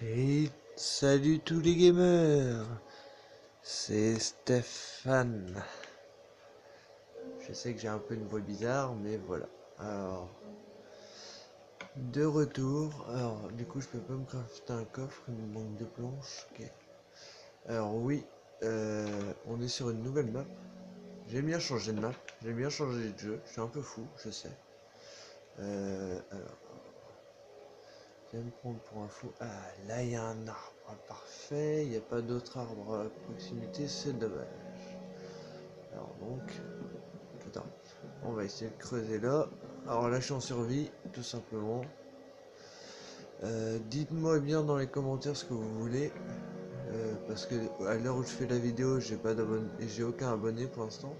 Et salut tous les gamers, c'est Stéphane. Je sais que j'ai un peu une voix bizarre, mais voilà. Alors, de retour. Alors, du coup, je peux pas me crafter un coffre, il me manque deux planches. Ok. Alors, oui, on est sur une nouvelle map. J'aime bien changer de map, j'aime bien changer de jeu. Je suis un peu fou, je sais. Alors, je vais me prendre pour un fou. Ah, là, il y a un arbre. Parfait, il n'y a pas d'autre arbre à proximité, c'est dommage. Alors donc, attends, on va essayer de creuser là. Alors là je suis en survie, tout simplement. Dites-moi bien dans les commentaires ce que vous voulez. Parce que à l'heure où je fais la vidéo, j'ai pas d'abonné et j'ai aucun abonné pour l'instant.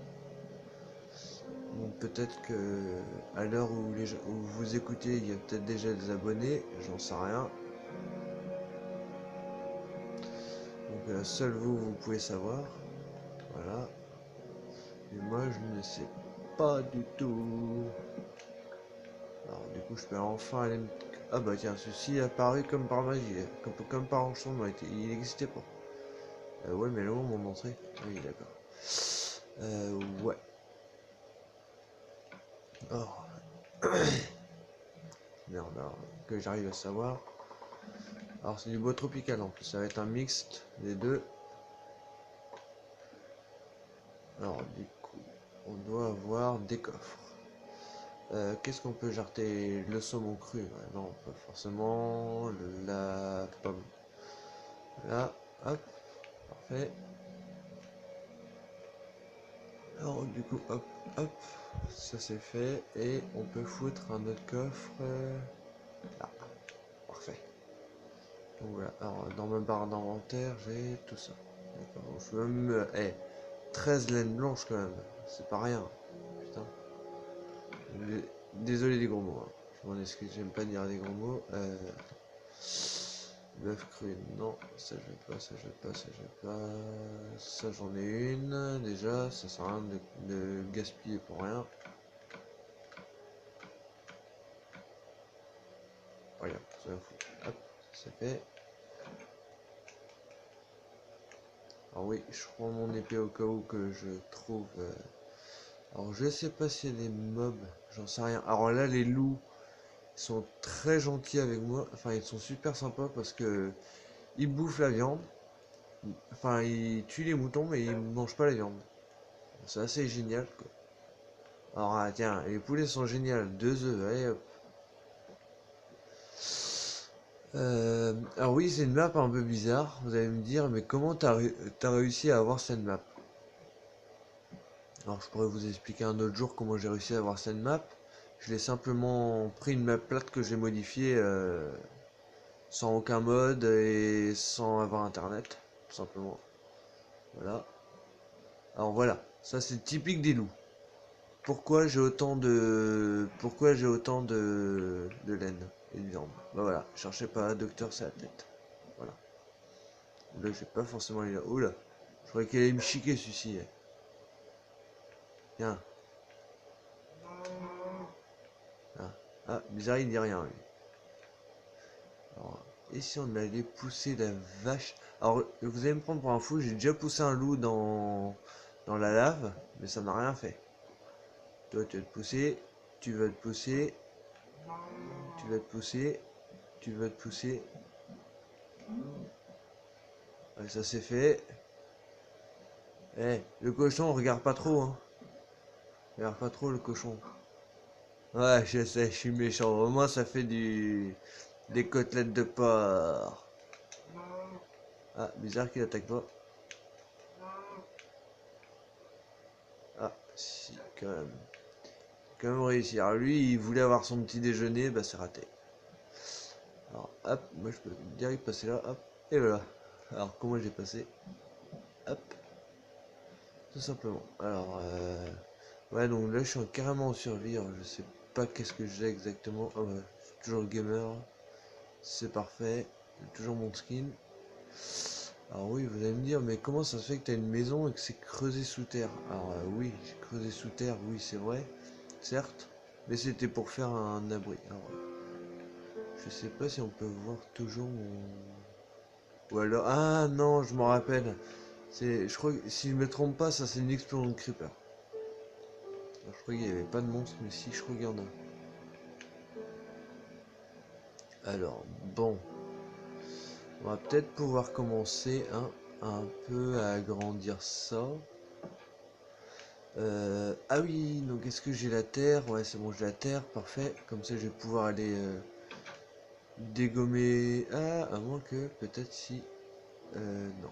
Donc peut-être que à l'heure où vous écoutez, il y a peut-être déjà des abonnés, j'en sais rien. Donc seul vous pouvez savoir. Voilà. Et moi je ne sais pas du tout. Alors du coup je peux enfin aller me... Ah bah tiens, ceci est apparu comme par magie, comme par enchantement, il n'existait pas. Ouais mais là où mon entrée? Oui d'accord. Ouais. Oh, merde, alors, que j'arrive à savoir. Alors c'est du bois tropical en plus, ça va être un mixte des deux. Alors du coup, on doit avoir des coffres. Qu'est-ce qu'on peut jarter? Le saumon cru, ouais, non, pas forcément. La pomme. Là, hop, parfait. Alors du coup, hop, hop, ça c'est fait. Et on peut foutre un autre coffre. Là, parfait. Donc voilà, alors dans ma barre d'inventaire, j'ai tout ça. D'accord, je peux même... 13 laines blanches quand même, c'est pas rien. Putain. Désolé des gros mots, hein. Je m'en excuse, j'aime pas dire des gros mots. Bœuf cru, non, ça je vais pas, ça je vais pas, ça je vais pas. Ça j'en ai une, déjà, ça sert à rien de gaspiller pour rien. Regarde, ça va foutre. Hop, c'est fait. Alors oui, je prends mon épée au cas où que je trouve... Alors je sais pas s'il y a des mobs, j'en sais rien. Alors là, les loups sont très gentils avec moi. Enfin, ils sont super sympas parce que ils bouffent la viande. Enfin, ils tuent les moutons, mais ils mangent pas la viande. C'est assez génial, quoi. Alors ah, tiens, les poulets sont géniaux. Deux œufs, allez hop. Alors oui, c'est une map un peu bizarre. Vous allez me dire, mais comment t'as réussi à avoir cette map? Alors je pourrais vous expliquer un autre jour comment j'ai réussi à avoir cette map. Je l'ai simplement pris une map plate que j'ai modifiée sans aucun mode et sans avoir internet, tout simplement. Voilà. Alors voilà, ça c'est typique des loups. Pourquoi j'ai autant de laine et de viande? Bah voilà, cherchez pas, docteur c'est la tête. Voilà. Là j'ai pas forcément les là. Oula, je croyais qu'il allait me chiquer celui-ci. Tiens. Ah. Ah, bizarre, il dit rien lui. Alors, et si on allait pousser la vache? Alors, vous allez me prendre pour un fou, j'ai déjà poussé un loup dans la lave, mais ça n'a rien fait. Toi, tu vas te pousser, tu vas te pousser, tu vas te pousser, tu vas te pousser. Ouais, ça c'est fait. Eh, le cochon, regarde pas trop, hein. Regarde pas trop le cochon. Ouais, je sais, je suis méchant. Au moins, ça fait des côtelettes de porc. Ah, bizarre qu'il attaque pas. Ah, si, quand même. Quand même réussi. Alors lui, il voulait avoir son petit déjeuner, bah c'est raté. Alors hop, moi je peux direct passer là, hop, et voilà. Alors comment j'ai passé? Hop, tout simplement. Alors ouais, donc là je suis carrément en survie. Alors, je sais pas qu'est-ce que j'ai exactement. Oh ouais, je suis toujours le gamer. C'est parfait. J'ai toujours mon skin. Alors oui, vous allez me dire, mais comment ça se fait que tu as une maison et que c'est creusé sous terre? Alors oui, j'ai creusé sous terre, oui c'est vrai, certes, mais c'était pour faire un abri. Alors, Je sais pas si on peut voir toujours ou alors... Ah non, je m'en rappelle. Je crois que si je me trompe pas, ça c'est une explosion de creeper. Alors, je crois qu'il n'y avait pas de monstre, mais si, je crois qu'il y en a. Alors, bon. On va peut-être pouvoir commencer un peu à agrandir ça. Ah oui, donc est-ce que j'ai la terre? Ouais, c'est bon, j'ai la terre, parfait. Comme ça, je vais pouvoir aller dégommer... Ah, à moins que, peut-être si... non.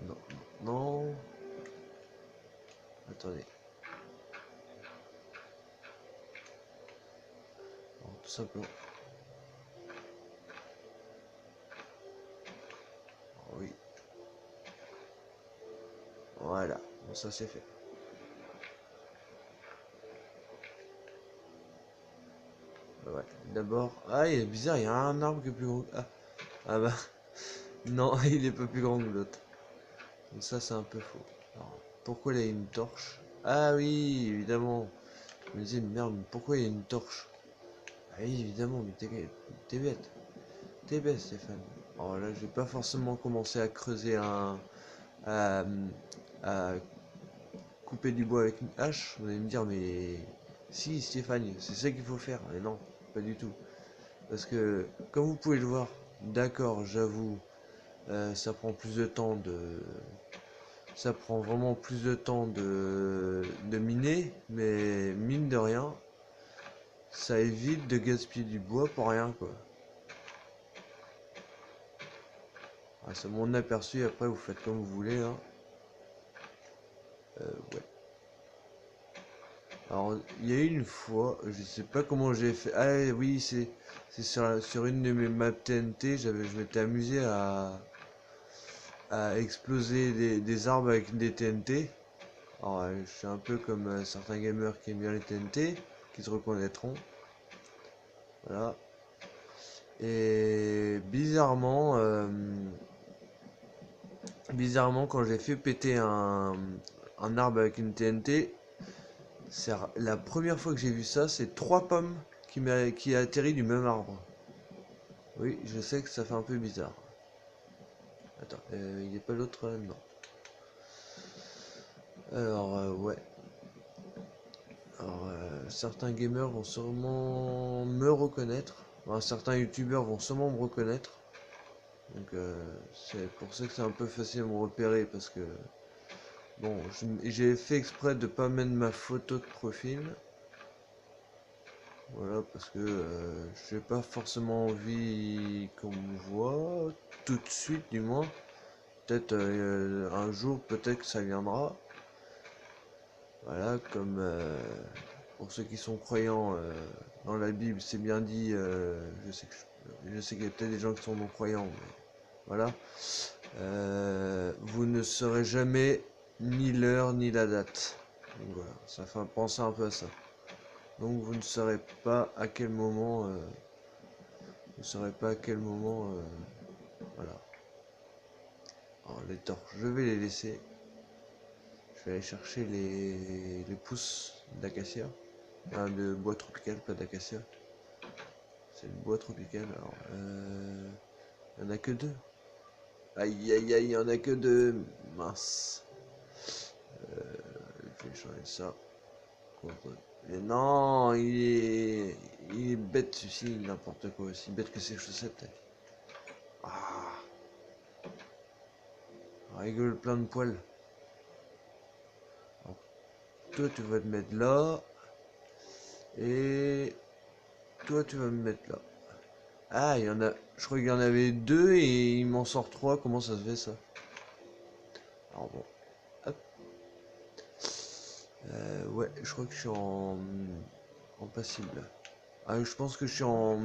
Non, non. Attendez. Alors, tout simplement... Oh, oui. Voilà. Bon, ça c'est fait. Ouais. D'abord... Ah, il est bizarre, il y a un arbre qui est plus gros. Ah, ah bah... Non, il est pas plus grand que l'autre. Donc ça, c'est un peu faux. Alors, pourquoi il y a une torche? Ah oui, évidemment. Je me disais, merde, pourquoi il y a une torche? Ah oui, évidemment, mais t'es bête. T'es bête, Stéphane. Alors là, je vais pas forcément commencer à creuser à, à couper du bois avec une hache. Vous allez me dire, mais si, Stéphane, c'est ça qu'il faut faire. Mais non, pas du tout. Parce que, comme vous pouvez le voir, d'accord, j'avoue, ça prend plus de temps de... Ça prend vraiment plus de temps de miner, mais mine de rien, ça évite de gaspiller du bois pour rien, quoi. Ah, c'est mon aperçu, après vous faites comme vous voulez, hein. Ouais. Alors, il y a eu une fois, je sais pas comment j'ai fait. Ah oui, c'est sur une de mes maps TNT, je m'étais amusé à exploser des arbres avec des TNT. Alors, je suis un peu comme certains gamers qui aiment bien les TNT, qui se reconnaîtront. Voilà. Et bizarrement, quand j'ai fait péter un arbre avec une TNT, c'est la première fois que j'ai vu ça, c'est 3 pommes qui atterri du même arbre. Oui, je sais que ça fait un peu bizarre. Attends, il n'y a pas l'autre là? Non. Alors, ouais. Alors, certains gamers vont sûrement me reconnaître. Enfin, certains youtubeurs vont sûrement me reconnaître. Donc, c'est pour ça que c'est un peu facile à me repérer parce que bon, j'ai fait exprès de pas mettre ma photo de profil. Voilà, parce que j'ai pas forcément envie qu'on me voit tout de suite, du moins. Peut-être un jour, peut-être que ça viendra. Voilà, comme pour ceux qui sont croyants dans la Bible, c'est bien dit. Je sais qu'il y a peut-être des gens qui sont non croyants, mais voilà. Vous ne saurez jamais ni l'heure ni la date. Donc voilà, ça fait penser un peu à ça. Donc vous ne saurez pas à quel moment, voilà. Alors les torches, je vais les laisser. Je vais aller chercher les pousses d'acacia, enfin, de bois tropical, pas d'acacia. C'est le bois tropical. Alors, il y en a que deux. Aïe aïe aïe, il y en a que deux. Mince. Je vais changer ça. Mais non, il est bête celui-ci, n'importe quoi, aussi bête que ses chaussettes. Ah, rigole plein de poils. Alors, toi tu vas te mettre là, et toi tu vas me mettre là. Ah, il y en a, je crois qu'il y en avait deux et il m'en sort trois, comment ça se fait ça? Alors bon, hop. Ouais, je crois que je suis en passible. Ah, je pense que je suis en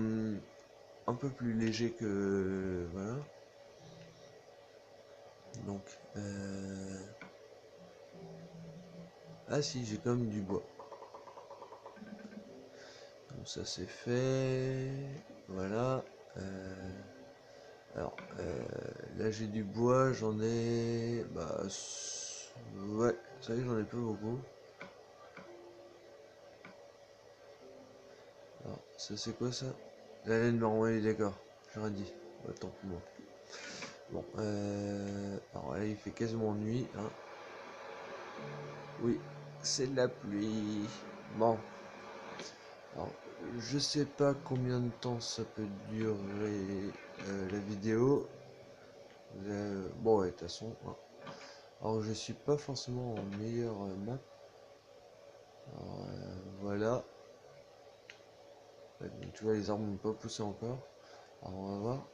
un peu plus léger que... Voilà. Donc, ah si, j'ai quand même du bois. Donc ça c'est fait. Voilà. Alors, là j'ai du bois, j'en ai... Bah, ouais, ça y est, j'en ai pas beaucoup. Alors, ça c'est quoi ça? La laine marron, oui, d'accord. J'aurais dit. Attends pour moi. Bon, alors là, il fait quasiment nuit, hein. Oui, c'est de la pluie. Bon, alors, je sais pas combien de temps ça peut durer la vidéo. Bon, ouais, de toute façon, hein. Alors, je suis pas forcément en meilleure map. Alors, voilà. Ouais, donc, tu vois, les arbres n'ont pas poussé encore. Alors, on va voir.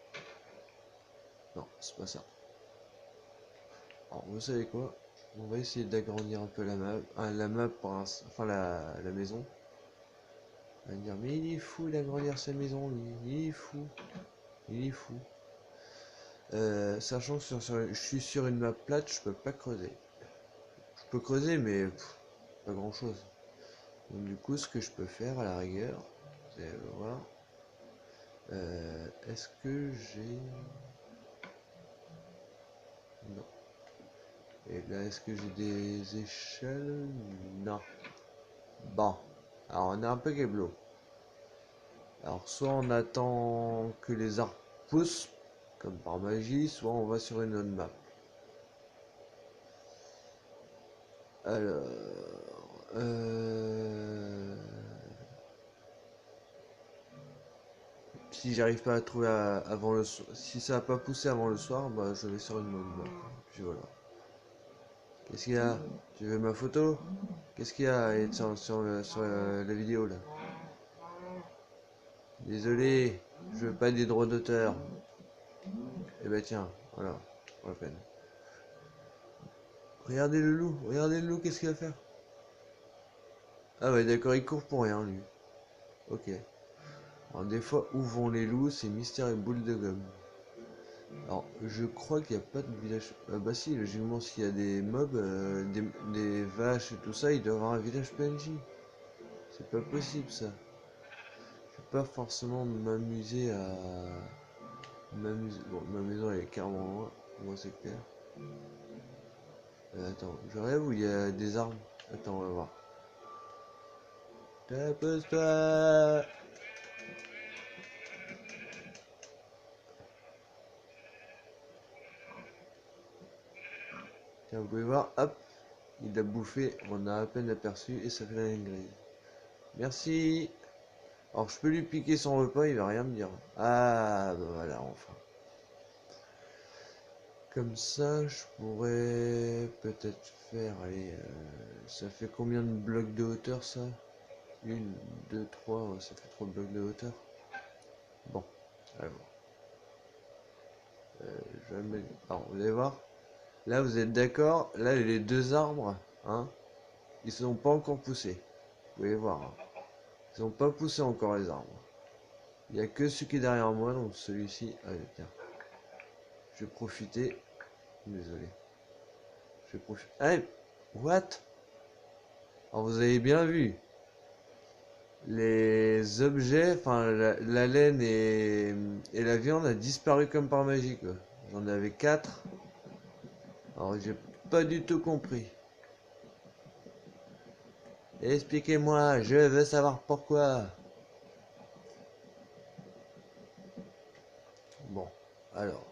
Non, c'est pas ça. Alors, vous savez quoi? On va essayer d'agrandir un peu la map, enfin la maison. On va dire, mais il est fou d'agrandir sa maison, lui. Il est fou. Il est fou. Sachant que je suis sur une map plate, je peux pas creuser. Je peux creuser, mais pas grand chose. Donc, du coup, ce que je peux faire à la rigueur, c'est voir. Est-ce que j'ai. Non. Et là, est-ce que j'ai des échelles? Non. Bon. Alors, on est un peu keblo. Alors, soit on attend que les arbres poussent, comme par magie, soit on va sur une autre map. Alors, si j'arrive pas à trouver avant le soir, si ça a pas poussé avant le soir, bah je vais sur une autre map. Puis voilà. Qu'est-ce qu'il y a? Tu veux ma photo? Qu'est-ce qu'il y a à être sur la vidéo là? Désolé, je veux pas des droits d'auteur. Eh ben tiens, voilà, pour la peine. Regardez le loup, qu'est-ce qu'il va faire? Ah ouais, d'accord, il court pour rien lui. Ok. Alors des fois, où vont les loups? C'est mystère et boule de gomme. Alors, je crois qu'il n'y a pas de village. Bah si, logiquement, s'il y a des mobs, des vaches et tout ça, il doit y avoir un village PNJ. C'est pas possible ça. Je vais pas forcément m'amuser à m'amuser. Bon, ma maison elle est carrément loin, moi c'est clair. Attends, je rêve où il y a des arbres. Attends, on va voir. Tapose-toi. Tiens, vous pouvez voir, hop, il a bouffé, on a à peine aperçu et ça fait la ligne grise. Merci. Alors je peux lui piquer son repas, il va rien me dire. Ah bah voilà, enfin. Comme ça, je pourrais peut-être faire, allez, ça fait combien de blocs de hauteur ça? Une, deux, trois, ouais, ça fait 3 blocs de hauteur. Bon, allez voir. Je vais me... Alors, vous allez voir. Là, vous êtes d'accord? Là, les deux arbres, hein, ils sont pas encore poussés. Vous pouvez voir, hein. Ils n'ont pas poussé encore les arbres. Il n'y a que celui qui est derrière moi, donc celui-ci. Allez, tiens. Je vais profiter. Désolé. Je vais profiter. Hey, what? Alors vous avez bien vu. Les objets, enfin la laine et la viande a disparu comme par magie quoi. J'en avais 4. Alors j'ai pas du tout compris. Expliquez-moi, je veux savoir pourquoi. Bon, alors.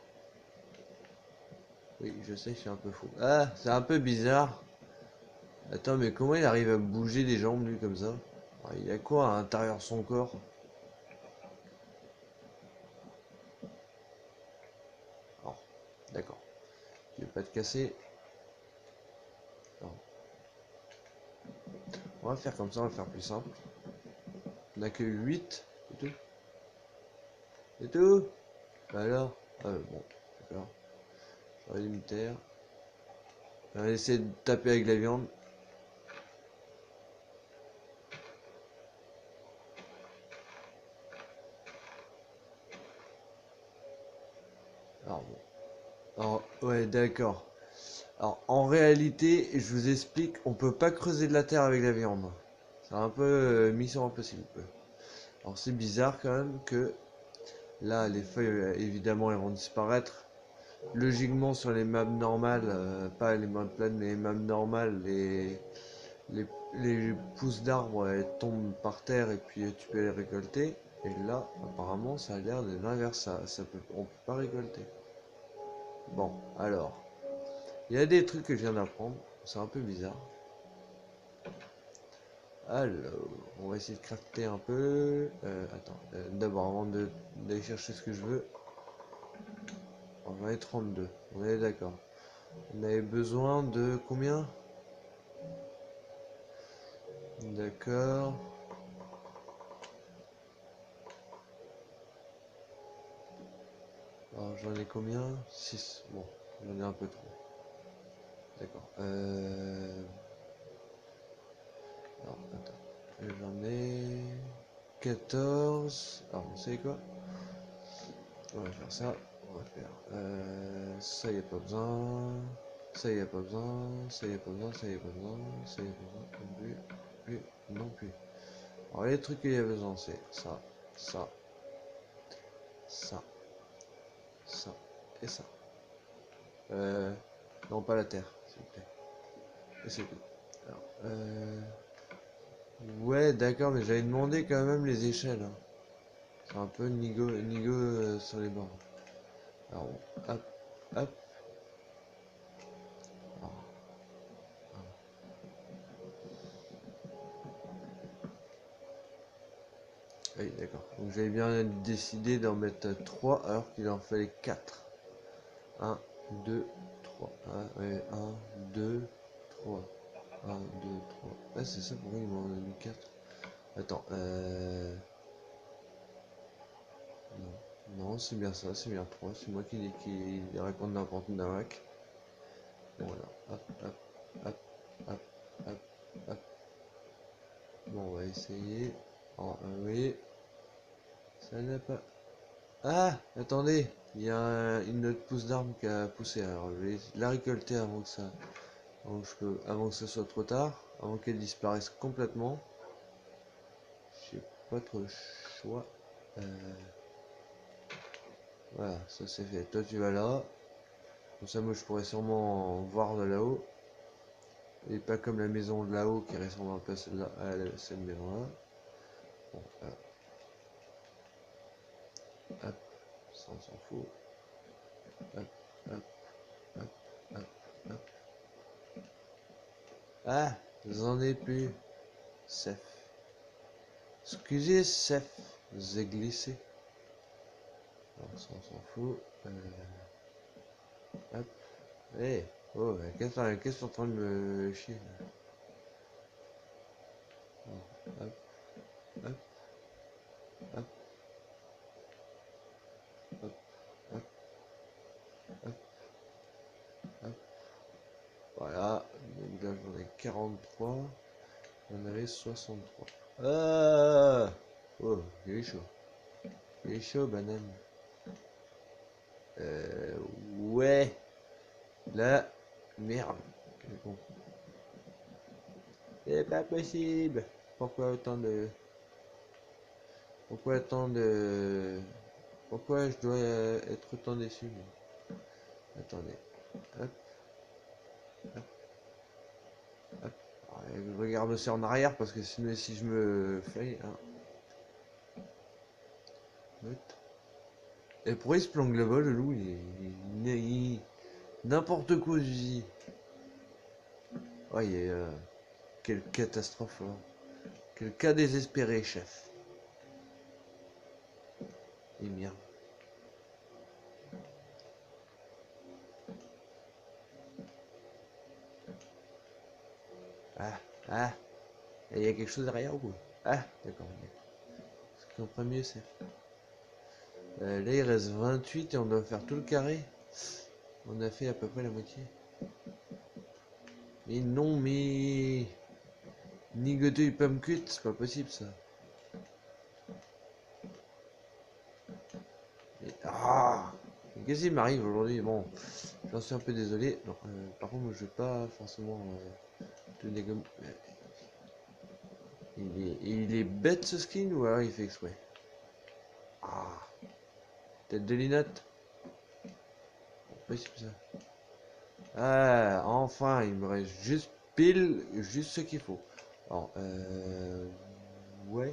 Oui, je sais, je suis un peu fou. Ah, c'est un peu bizarre. Attends, mais comment il arrive à bouger les jambes, lui, comme ça? Ah, il a quoi à l'intérieur de son corps? Oh, d'accord. Tu veux pas te casser? Non. On va faire comme ça, on va faire plus simple. On a que 8, c'est tout. C'est tout? Bah alors? Bon, d'accord. J'aurais dû me taire. On va essayer de taper avec la viande. Alors bon. Alors, ouais, d'accord. Alors, en réalité, je vous explique, on peut pas creuser de la terre avec la viande. C'est un peu mission impossible. Alors, c'est bizarre quand même que là, les feuilles, évidemment, elles vont disparaître. Logiquement, sur les maps normales, pas les maps planes, mais les maps normales, les, les pousses d'arbres elles tombent par terre et puis tu peux les récolter. Et là, apparemment, ça a l'air de l'inverse. On peut pas récolter. Bon, alors. Il y a des trucs que je viens d'apprendre. C'est un peu bizarre. Alors, on va essayer de crafter un peu. Attends, d'abord, avant d'aller chercher ce que je veux. J'en ai 32. On est d'accord. On avait besoin de combien? D'accord. Alors, j'en ai combien? 6. Bon, j'en ai un peu trop. D'accord. Alors, attends. J'en ai 14. Alors, vous savez quoi? On va faire ça. On va faire ça, y a pas besoin. Ça, y a pas besoin. Ça, y a pas besoin. Ça, y a pas besoin. Ça, y a pas besoin. Non plus. Plus. Non plus. Alors, les trucs qu'il y a besoin, c'est ça, ça, ça, ça et ça. Non, pas la terre, s'il vous plaît. Et c'est tout. Alors, ouais, d'accord, mais j'avais demandé quand même les échelles, hein. C'est un peu nigo sur les bords. Alors, hop, hop. Alors, oui, d'accord. Donc j'avais bien décidé d'en mettre 3 alors qu'il en fallait 4. 1, 2, 3. Ah, ouais, 1, 2, 3. 1, 2, 3. Ah, c'est ça, pourquoi il m'en a mis 4? Attends, non, non, c'est bien ça, c'est bien 3. C'est moi qui raconte n'importe quoi. Bon, voilà. Hop, hop, hop, hop, hop, hop. Bon, on va essayer. Oh, oui. Ça n'a pas... Ah, attendez. Il y a une autre pousse d'arbre qui a poussé. Alors, je vais la récolter avant que ça... avant que ce soit trop tard. Avant qu'elle disparaisse complètement. J'ai pas trop le choix. Euh, Voilà, ça c'est fait. Toi tu vas là. Comme ça moi je pourrais sûrement voir de là-haut. Et pas comme la maison de là-haut qui ressemble un peu à cette maison-là. Bon, hop, ça on s'en fout. Hop, hop, hop, hop, hop. Ah, j'en ai plus. Sef. Excusez, Sef. J'ai glissé. Alors ça on s'en fout. Hop. Hey. Oh, qu'est-ce que tu es en train de me chier là? Oh, hop, hop, hop, hop, hop, hop, hop. Voilà, donc là j'en ai 43, j'en avais 63. Ah oh, il est chaud. Il est chaud, banane. Ouais. Là, merde. Bon. C'est pas possible. Pourquoi autant de... Pourquoi autant de... Pourquoi je dois être autant déçu? Attendez. Hop, hop, hop. Je regarde aussi en arrière parce que sinon si je me fais... Hein. Et pourquoi il se plante là-bas, le loup? N'importe quoi, je dis. Oh, quelle catastrophe, là. Quel cas désespéré, chef. Et merde. Ah, ah. Il y a quelque chose derrière ou quoi? Ah, d'accord. Ce qu'on ferait mieux, c'est... là, il reste 28 et on doit faire tout le carré. On a fait à peu près la moitié. Mais non, mais... Nigoto et pomme cuite, c'est pas possible, ça. Ah, qu'est-ce qui m'arrive aujourd'hui? Bon, j'en suis un peu désolé. Non, par contre, moi, je vais pas forcément te dégommer. Il est bête ce skin ou alors il fait exprès? Ah, tête de linotte. Possible ça. Ah, enfin, il me reste juste pile, juste ce qu'il faut. Alors, ouais.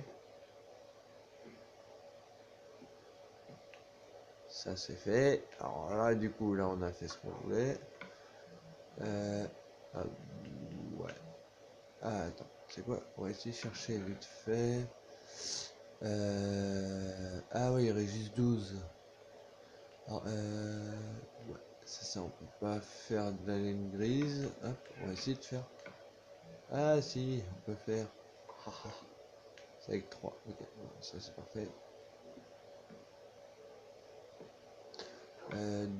ça c'est fait. Alors là, du coup, là, on a fait ce qu'on voulait. Ah, ouais. Ah, attends, c'est quoi? On va essayer de chercher vite fait. Ah oui, il reste juste 12. Alors, ouais, c'est ça, on peut pas faire de la ligne grise. Hop, on va essayer de faire. Ah si, on peut faire. Ah, ah. C'est avec 3. Ok, bon, ça c'est parfait.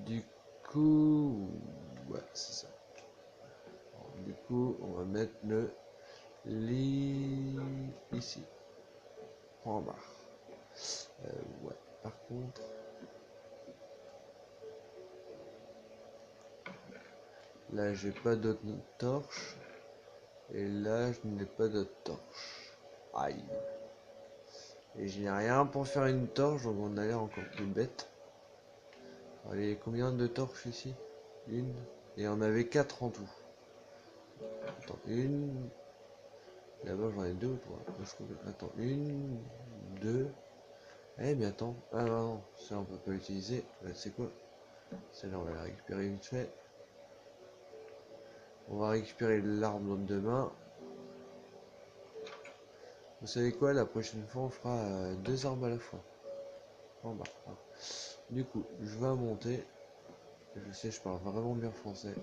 Du coup, ouais, c'est ça. Alors, du coup, on va mettre le lit ici. Point barre. Ouais, par contre, là j'ai pas d'autre torche. Et là, je n'ai pas de torche. Aïe. Et je n'ai rien pour faire une torche, donc on a l'air encore plus bête. Allez, combien de torches ici? Une. Et on avait 4 en tout. Attends, une. Là-bas, j'en ai deux ou trois. Attends, une, deux. Eh, mais attends. Ah non, ça on peut pas l'utiliser. C'est quoi? Celle-là, on va la récupérer vite fait. On va récupérer l'arbre de main. Vous savez quoi? La prochaine fois, on fera 2 arbres à la fois. En bas. Du coup, je vais monter. Je sais, je parle vraiment bien français,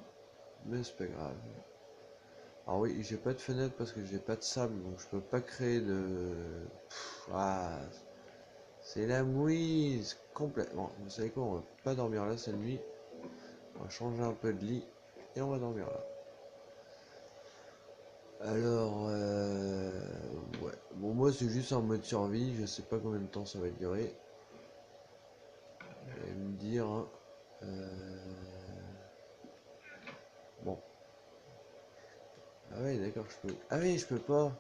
mais c'est pas grave. Alors oui, j'ai pas de fenêtre parce que j'ai pas de sable, donc je peux pas créer de... Ah, c'est la mouise complètement. Vous savez quoi, on va pas dormir là cette nuit. On va changer un peu de lit et on va dormir là. Alors, ouais. Bon, moi c'est juste en mode survie, je sais pas combien de temps ça va durer. Vous allez me dire, hein. Bon. Ah oui, d'accord, je peux... Ah oui, je peux pas.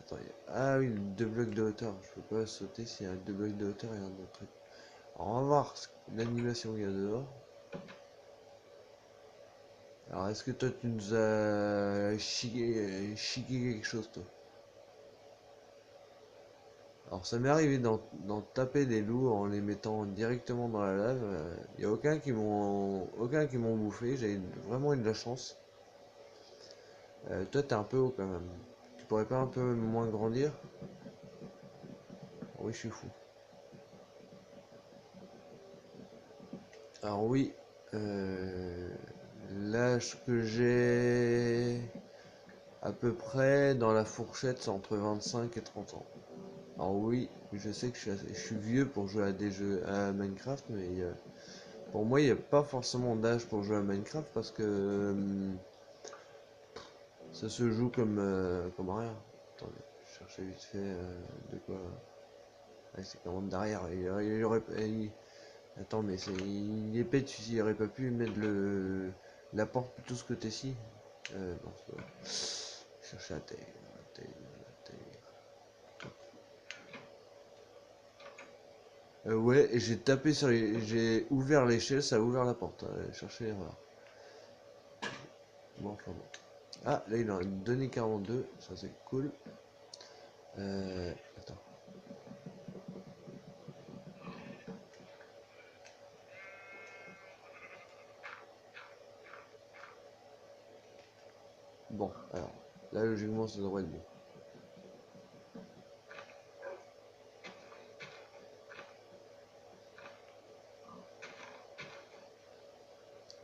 Attends, ah oui, 2 blocs de hauteur. Je peux pas sauter s'il y a 2 blocs de hauteur et un autre truc. Alors, on va voir l'animation qu'il y a dehors. Alors, est-ce que toi, tu nous as chiqué quelque chose, toi? Alors, ça m'est arrivé d'en taper des loups en les mettant directement dans la lave. Il n'y a aucun qui m'ont bouffé. J'ai vraiment eu de la chance. Toi, t'es un peu haut quand même. Tu pourrais pas un peu moins grandir? Oui, je suis fou. Alors oui, euh, l'âge que j'ai à peu près dans la fourchette, c'est entre 25 et 30 ans. Alors oui, je sais que je suis vieux pour jouer à des jeux à Minecraft, mais pour moi, il n'y a pas forcément d'âge pour jouer à Minecraft parce que ça se joue comme rien. Attendez, je cherchais vite fait de quoi. Ah, c'est commande derrière. Attends, mais il est bête, il aurait pas pu mettre la porte plutôt ce côté-ci. Non, c'est pas. Chercher la terre, la terre, la terre. Ouais, et j'ai tapé sur j'ai ouvert l'échelle, ça a ouvert la porte. Chercher l'erreur. Bon, enfin bon. Ah, là il en a donné 42, ça c'est cool. Attends. Bon, alors, là logiquement ça devrait être bon.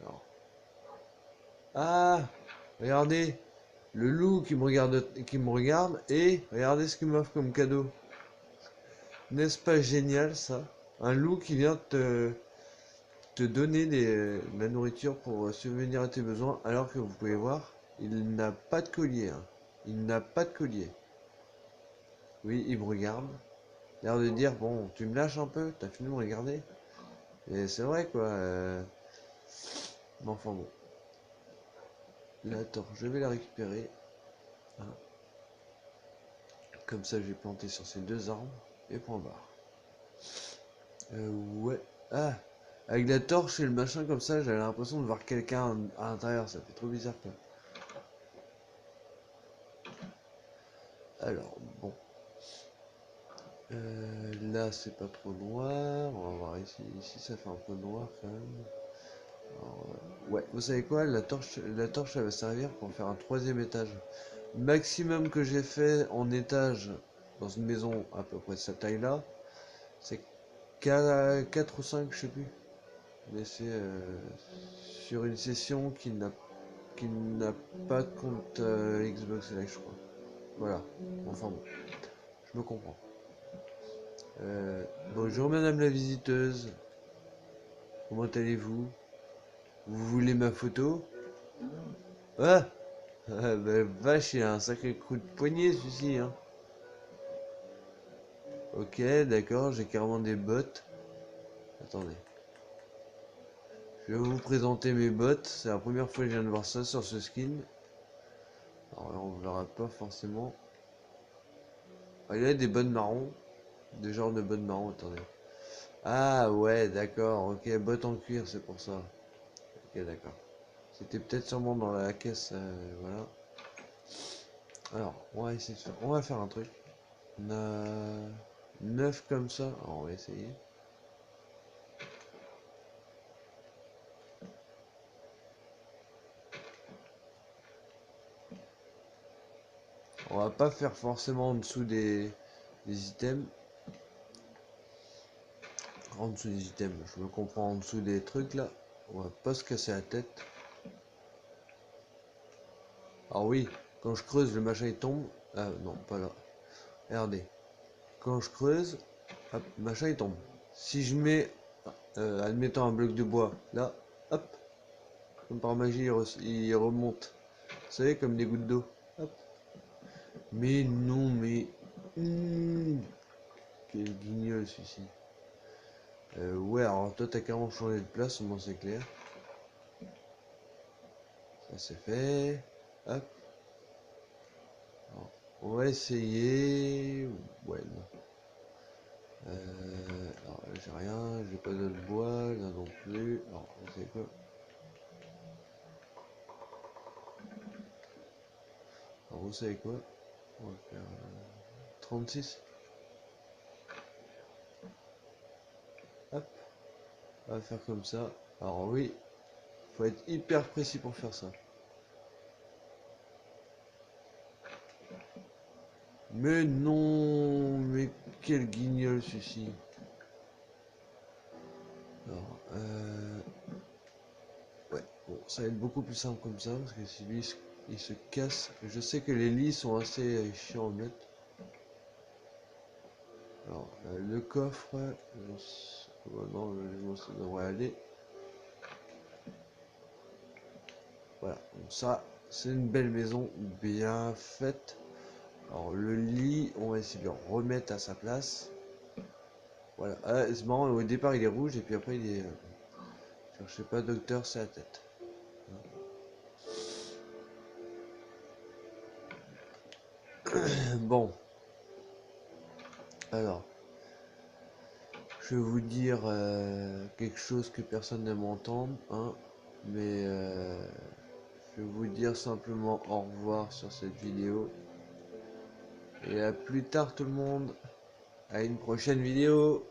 Alors. Ah, regardez, le loup qui me regarde et regardez ce qu'il m'offre comme cadeau. N'est-ce pas génial ça? Un loup qui vient te donner de la nourriture pour subvenir à tes besoins alors que vous pouvez voir, il n'a pas de collier, hein. Il n'a pas de collier. Oui, il me regarde. L'air de dire, bon, tu me lâches un peu, t'as fini de me regarder. Et c'est vrai quoi. Mais enfin bon. La torche, je vais la récupérer. Hein. Comme ça, je vais planter sur ces 2 arbres. Et point barre. Ouais. Ah, avec la torche et le machin comme ça, j'avais l'impression de voir quelqu'un à l'intérieur. Ça fait trop bizarre quoi. Alors, bon. là c'est pas trop noir. On va voir ici. Ici ça fait un peu noir quand même. Alors, ouais, vous savez quoi, la torche elle va servir pour faire un troisième étage. Maximum que j'ai fait en étage dans une maison à peu près de cette taille là, c'est 4 ou 5, je sais plus. Mais c'est sur une session qui n'a pas de compte Xbox Live, je crois. Voilà, enfin bon, je me comprends. Bonjour madame la visiteuse, comment allez-vous? Vous voulez ma photo? Ah, ah bah, vache, il a un sacré coup de poignet celui-ci, hein. Ok, d'accord, j'ai carrément des bottes. Attendez. Je vais vous présenter mes bottes. C'est la première fois que je viens de voir ça sur ce skin. Alors là, on verra pas forcément. Ah, il y a des bottes marron. Des genres de bottes marron, attendez. Ah ouais, d'accord, ok, bottes en cuir, c'est pour ça. Ok, d'accord. C'était peut-être sûrement dans la caisse, voilà. Alors, on va essayer de faire. On va faire un truc. On a 9 comme ça. Alors, on va essayer. On va pas faire forcément en dessous des items. En dessous des items, je me comprends en dessous des trucs là. On va pas se casser la tête. Ah oui, quand je creuse, le machin il tombe. Ah non, pas là. Regardez. Quand je creuse, hop, le machin il tombe. Si je mets, admettons un bloc de bois, là, hop, comme par magie, il remonte. Vous savez, comme des gouttes d'eau. Hop. Mais non, mais... quel guignol celui-ci. Ouais, alors toi t'as carrément changé de place, au moins c'est clair. Ça c'est fait. Hop. Alors, on va essayer... Ouais, non. Alors là, j'ai rien, j'ai pas de bois, là non plus. Alors, vous savez quoi? Alors, vous savez quoi? On va faire 36. Hop, on va faire comme ça. Alors oui, faut être hyper précis pour faire ça. Mais non, mais quel guignol celui-ci. Alors, ouais, bon, ça va être beaucoup plus simple comme ça, parce que si lui, il se casse. Je sais que les lits sont assez chiants à mettre. Alors, le coffre, non, ça devrait aller. Voilà, donc ça, c'est une belle maison bien faite. Alors, le lit, on va essayer de le remettre à sa place. Voilà, ah, c'est marrant, au départ il est rouge et puis après il est... cherchez pas docteur, c'est la tête. Bon, alors, je vais vous dire quelque chose que personne n'aime entendre, hein, mais je vais vous dire simplement au revoir sur cette vidéo. Et à plus tard tout le monde, à une prochaine vidéo.